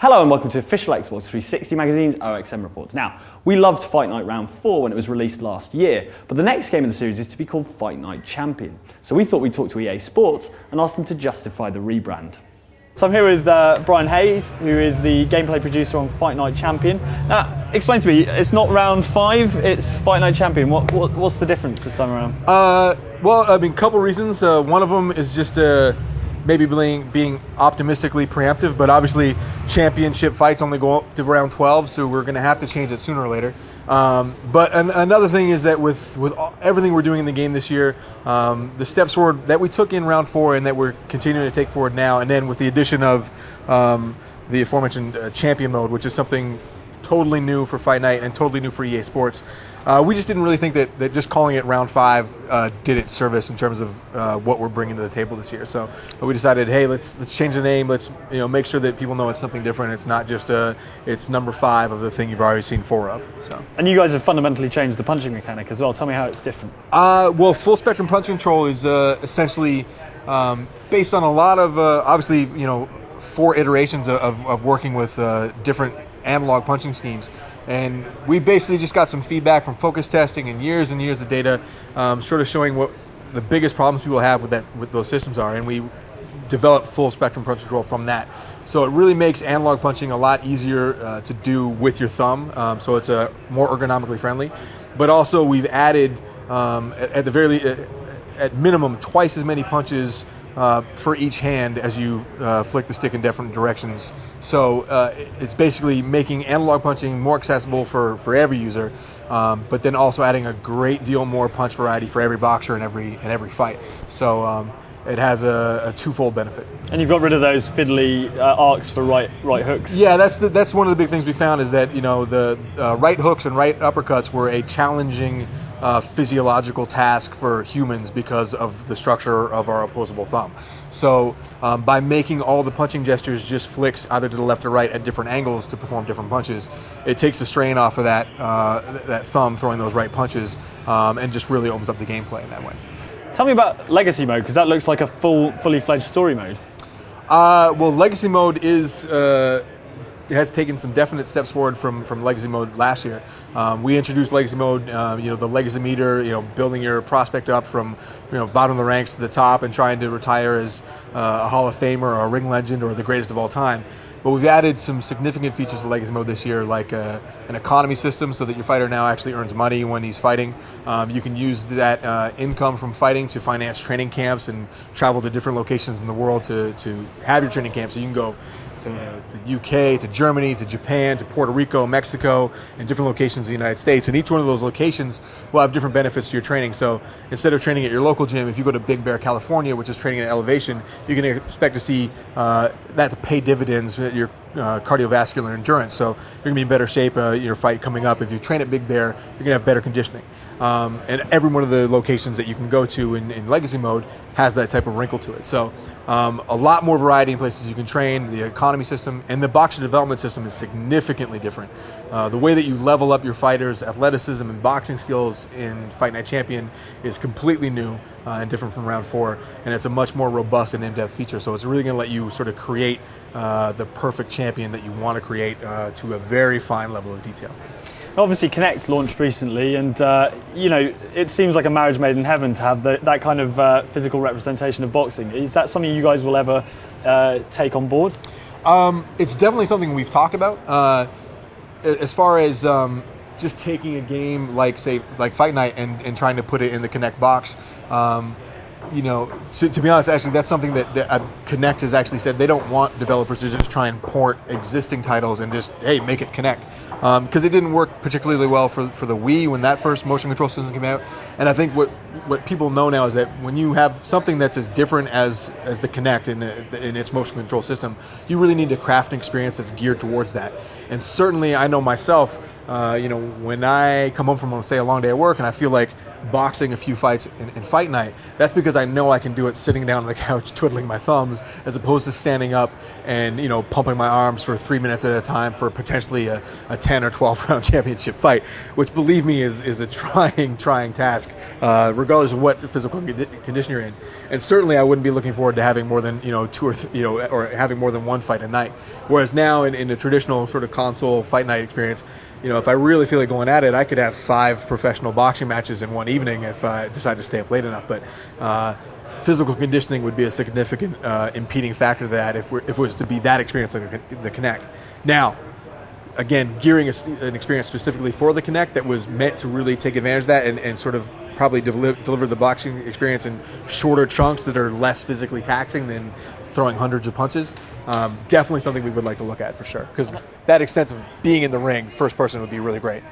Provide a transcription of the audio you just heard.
Hello and welcome to official Xbox 360 magazine's OXM reports. Now, we loved Fight Night Round 4 when it was released last year, but the next game in the series is to be called Fight Night Champion. So we thought we'd talk to EA Sports and ask them to justify the rebrand. So I'm here with Brian Hayes, who is the gameplay producer on Fight Night Champion. Now, explain to me, it's not round 5, it's Fight Night Champion. What's the difference this time around? A couple reasons. One of them is just maybe being optimistically preemptive, but obviously championship fights only go up to round 12, so we're going to have to change it sooner or later. But another thing is that with everything we're doing in the game this year, the steps forward that we took in round 4 and that we're continuing to take forward now, and then with the addition of the aforementioned champion mode, which is something totally new for Fight Night and totally new for EA Sports, we just didn't really think that just calling it round 5 did its service in terms of what we're bringing to the table this year. So we decided, hey, let's change the name. Let's make sure that people know it's something different. It's not just it's number 5 of the thing you've already seen 4 of. So. And you guys have fundamentally changed the punching mechanic as well. Tell me how it's different. Well, full spectrum punch control is essentially based on a lot of obviously 4 iterations of working with different analog punching schemes. And we basically just got some feedback from focus testing and years of data, sort of showing what the biggest problems people have with those systems are, and we developed full spectrum punch control from that. So it really makes analog punching a lot easier to do with your thumb, so it's more ergonomically friendly. But also we've added, at minimum, twice as many punches for each hand as you flick the stick in different directions. So it's basically making analog punching more accessible for every user, but then also adding a great deal more punch variety for every boxer in every fight. So it has a twofold benefit. And you've got rid of those fiddly arcs for right hooks. Yeah, that's one of the big things we found, is that the right hooks and right uppercuts were a challenging physiological task for humans because of the structure of our opposable thumb. So by making all the punching gestures just flicks either to the left or right at different angles to perform different punches, it takes the strain off of that thumb throwing those right punches, and just really opens up the gameplay in that way. Tell me about Legacy Mode, because that looks like a fully fledged story mode. Well, Legacy Mode has taken some definite steps forward from Legacy Mode last year. We introduced Legacy Mode, the Legacy meter, building your prospect up from bottom of the ranks to the top and trying to retire as a Hall of Famer or a ring legend or the greatest of all time. But we've added some significant features to Legacy Mode this year, like an economy system, so that your fighter now actually earns money when he's fighting. You can use that income from fighting to finance training camps and travel to different locations in the world to have your training camp. So you can go to the UK, to Germany, to Japan, to Puerto Rico, Mexico, and different locations in the United States. And each one of those locations will have different benefits to your training. So instead of training at your local gym, if you go to Big Bear, California, which is training at elevation, you can expect to see that to pay dividends at your cardiovascular endurance. So you're going to be in better shape your fight coming up. If you train at Big Bear, you're going to have better conditioning. And every one of the locations that you can go to in Legacy Mode has that type of wrinkle to it. So a lot more variety in places you can train. The economy system and the boxer development system is significantly different. The way that you level up your fighters' athleticism and boxing skills in Fight Night Champion is completely new and different from round 4, and it's a much more robust and in-depth feature. So it's really going to let you sort of create the perfect champion that you want to create to a very fine level of detail. Obviously, Kinect launched recently, and it seems like a marriage made in heaven to have that kind of physical representation of boxing. Is that something you guys will ever take on board? It's definitely something we've talked about. As far as just taking a game like Fight Night and trying to put it in the Kinect box. To be honest, actually, that's something that Kinect has actually said they don't want developers to just try and port existing titles and just, hey, make it Kinect. Because it didn't work particularly well for the Wii when that first motion control system came out. And I think what people know now is that when you have something that's as different as the Kinect in its motion control system, you really need to craft an experience that's geared towards that. And certainly, I know myself, When I come home from, say, a long day at work and I feel like boxing a few fights in fight night, that's because I know I can do it sitting down on the couch twiddling my thumbs, as opposed to standing up and pumping my arms for 3 minutes at a time for potentially a 10 or 12 round championship fight, which, believe me, is a trying task, regardless of what physical condition you're in. And certainly I wouldn't be looking forward to having more than or having more than one fight a night. Whereas now in a traditional sort of console fight night experience, if I really feel like going at it, I could have 5 professional boxing matches in one evening if I decide to stay up late enough. But physical conditioning would be a significant impeding factor to that if it was to be that experience like the Connect. Now, again, gearing an experience specifically for the Connect that was meant to really take advantage of that and sort of probably deliver the boxing experience in shorter chunks that are less physically taxing than throwing hundreds of punches. Definitely something we would like to look at for sure, because that extent of being in the ring, first person, would be really great.